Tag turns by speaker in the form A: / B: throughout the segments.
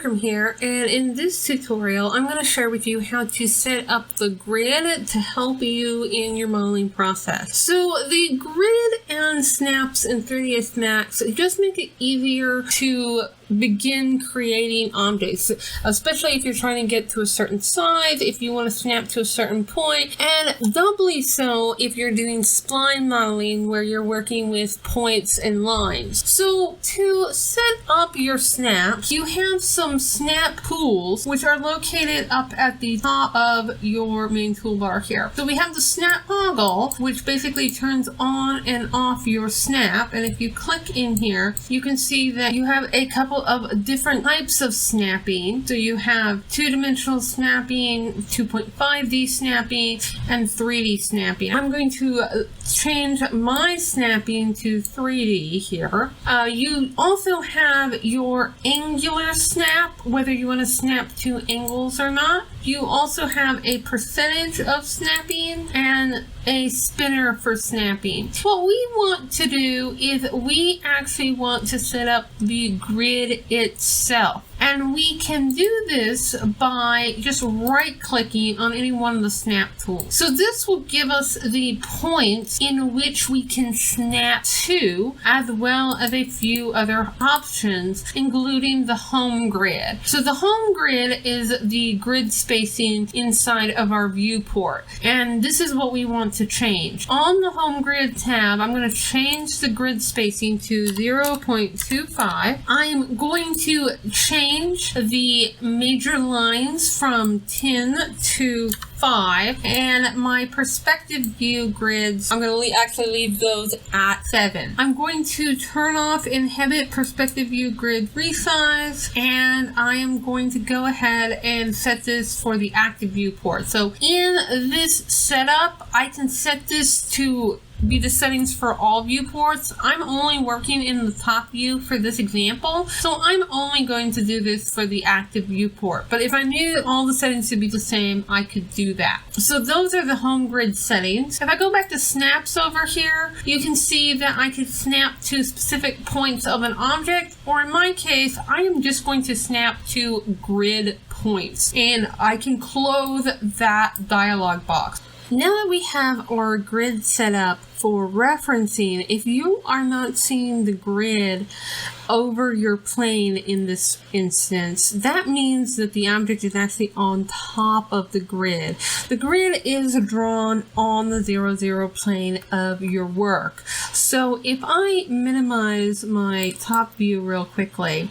A: Akram here, and in this tutorial I'm going to share with you how to set up the grid to help you in your modeling process. So the grid and snaps in 3ds Max just make it easier to begin creating objects, especially if you're trying to get to a certain size, if you want to snap to a certain point, and doubly so if you're doing spline modeling where you're working with points and lines. So to set up your snaps, you have some snap tools which are located up at the top of your main toolbar here. So we have the snap toggle, which basically turns on and off your snap, and if you click in here you can see that you have a couple of different types of snapping. So you have 2-dimensional snapping, 2.5D snapping, and 3D snapping. I'm going to change my snapping to 3D here. You also have your angular snap, whether you want to snap to angles or not. You also have a percentage of snapping and a spinner for snapping. What we want to do is we actually want to set up the grid itself. And we can do this by just right-clicking on any one of the snap tools. So this will give us the points in which we can snap to, as well as a few other options, including the home grid. So the home grid is the grid spacing inside of our viewport. And this is what we want to change. On the home grid tab, I'm going to change the grid spacing to 0.25. I'm going to change the major lines from 10 to 5, and my perspective view grids, I'm going to actually leave those at 7. I'm going to turn off inhibit perspective view grid resize, and I am going to go ahead and set this for the active viewport. So in this setup, I can set this to be the settings for all viewports. I'm only working in the top view for this example, so I'm only going to do this for the active viewport. But if I knew all the settings to be the same, I could do that. So those are the home grid settings. If I go back to snaps over here, you can see that I can snap to specific points of an object, or in my case, I am just going to snap to grid points, and I can close that dialog box. Now that we have our grid set up for referencing, if you are not seeing the grid over your plane in this instance, that means that the object is actually on top of the grid. The grid is drawn on the 0, plane of your work. So if I minimize my top view real quickly,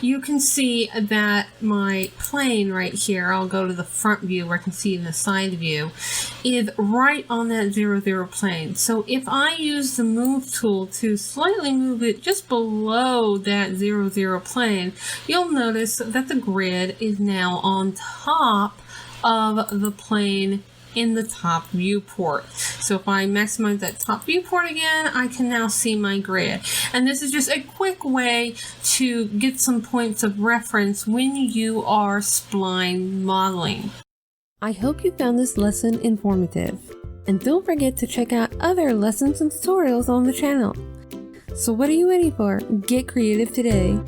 A: you can see that my plane right here, I'll go to the front view where I can see in the side view, is right on that 0, plane. So if I use the move tool to slightly move it just below that 0, plane, you'll notice that the grid is now on top of the plane in the top viewport. So if I maximize that top viewport again, I can now see my grid. And this is just a quick way to get some points of reference when you are spline modeling. I hope you found this lesson informative. And don't forget to check out other lessons and tutorials on the channel. So what are you waiting for? Get creative today.